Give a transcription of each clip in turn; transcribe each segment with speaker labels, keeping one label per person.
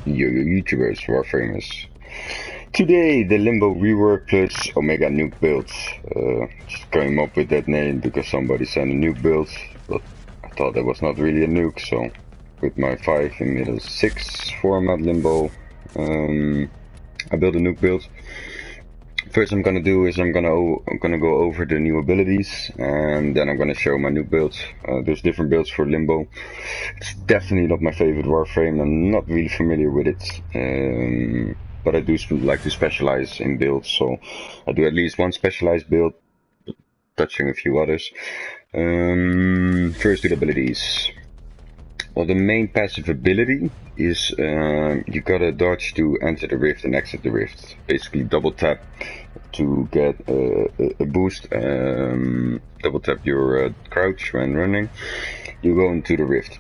Speaker 1: Yo YouTubers, Warframers. Today the Limbo Rework plus Omega Nuke build. Just came up with that name because somebody sent a nuke build, but I thought that was not really a nuke, so with my 5 in middle 6 format Limbo, I built a nuke build. First I'm gonna do is I'm gonna go over the new abilities, and then I'm gonna show my new builds. There's different builds for Limbo. It's definitely not my favorite Warframe. I'm not really familiar with it, but I do like to specialize in builds, so I do at least one specialized build, touching a few others. First, the abilities. Well, the main passive ability is you gotta dodge to enter the rift and exit the rift. Basically, double tap to get a boost. Double tap your crouch when running. You go into the rift.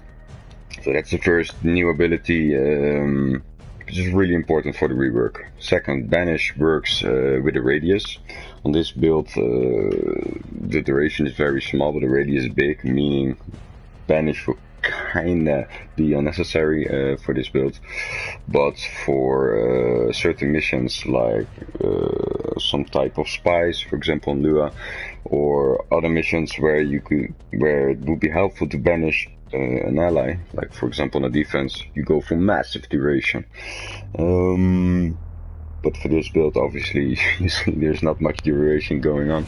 Speaker 1: So that's the first new ability, which is really important for the rework. Second, banish works with the radius. On this build, the duration is very small, but the radius is big, meaning banish will kinda be unnecessary for this build. But for certain missions like some type of spies, for example in Lua, or other missions where it would be helpful to banish an ally, like for example in a defense, you go for massive duration. But for this build, obviously, you see there's not much duration going on.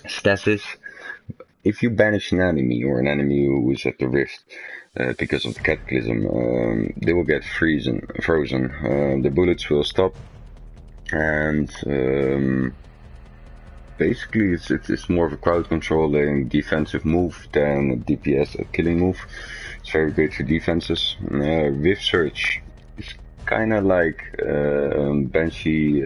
Speaker 1: Stasis. If you banish an enemy or an enemy who is at the rift because of the cataclysm, they will get frozen. The bullets will stop, and basically it's more of a crowd controlling defensive move than a DPS, a killing move. It's very great for defenses. Rift search is kind of like Banshee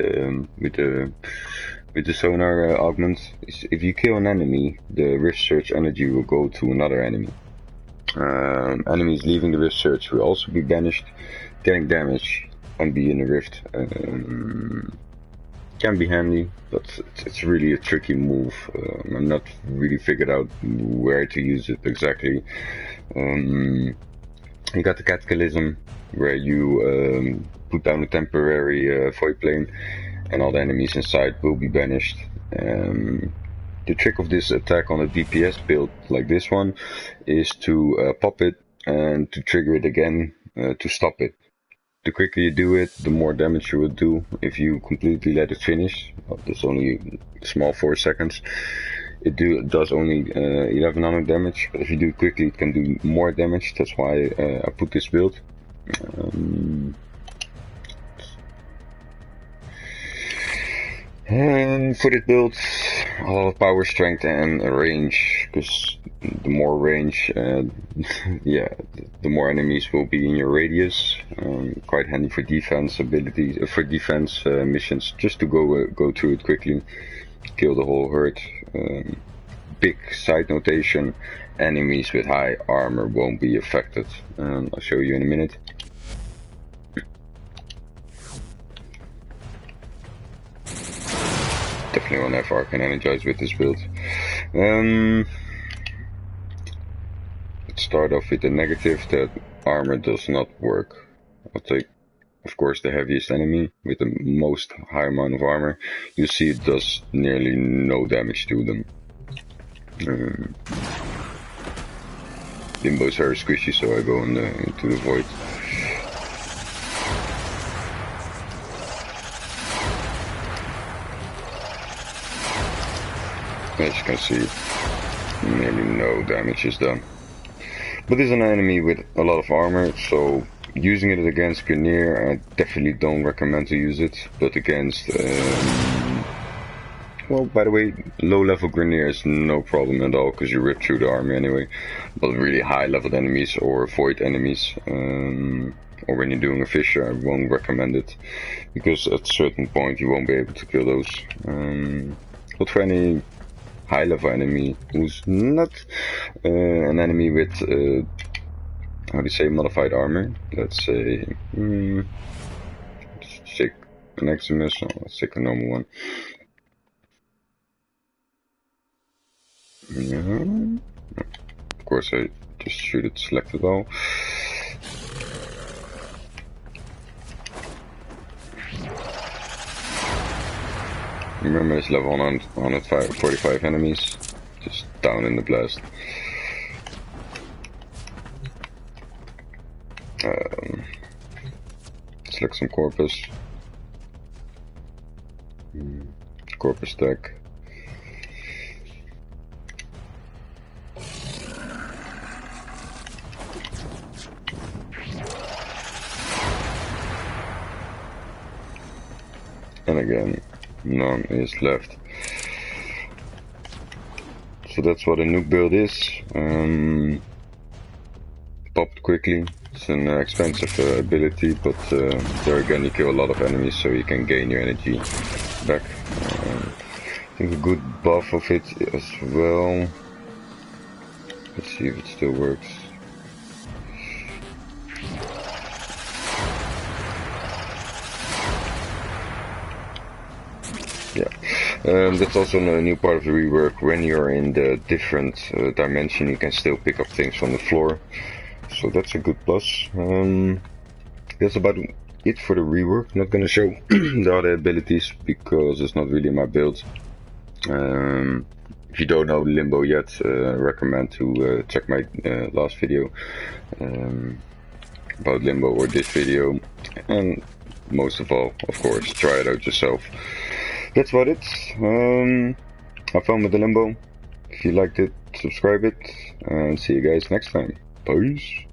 Speaker 1: with the sonar augment. If you kill an enemy, the rift search energy will go to another enemy. Enemies leaving the rift search will also be banished. Getting damage and be in the rift can be handy, but it's really a tricky move. I'm not really figured out where to use it exactly. You got the Cataclysm, where you put down a temporary void plane, and all the enemies inside will be banished. The trick of this attack on a DPS build like this one is to pop it and to trigger it again to stop it. The quicker you do it, the more damage you will do. If you completely let it finish, well, there's only a small 4 seconds, it does only 1100 damage, but if you do it quickly it can do more damage. That's why I put this build. And for this build, a lot of power, strength and range, because the more range, yeah, the more enemies will be in your radius. Quite handy for defense abilities, for defense missions, just to go through it quickly, kill the whole herd. Big side notation: enemies with high armor won't be affected. I'll show you in a minute. Definitely won't have arc and energize with this build. Let's start off with the negative, that armor does not work. I'll take, of course, the heaviest enemy with the most high amount of armor. You see it does nearly no damage to them. Limbo is very squishy, so I go into the void. As you can see, nearly no damage is done. But this is an enemy with a lot of armor, so using it against Grineer, I definitely don't recommend to use it. But against, well, by the way, low-level Grineer is no problem at all, because you rip through the armor anyway. But really high-level enemies or void enemies, or when you're doing a Fisher, I won't recommend it, because at a certain point you won't be able to kill those. But for any high-level enemy who's not an enemy with, how do you say, modified armor, let's say, let's take an Eximus, or let's take a normal one. Yeah. Of course I just shoot it selected all. Remember, it's level 145 enemies, just down in the blast. Select some corpus. Corpus stack. And again, none is left. So that's what a nuke build is. Popped quickly. It's an expensive ability, but there again you kill a lot of enemies, so you can gain your energy back. I think a good buff of it as well. Let's see if it still works. Yeah, that's also a new part of the rework. When you're in the different dimension, you can still pick up things from the floor. So that's a good plus. That's about it for the rework. Not gonna show the other abilities because it's not really my build. If you don't know Limbo yet, recommend to check my last video about Limbo or this video. And most of all, of course, try it out yourself. That's about it. Have fun with the Limbo. If you liked it, subscribe it, and see you guys next time. Peace.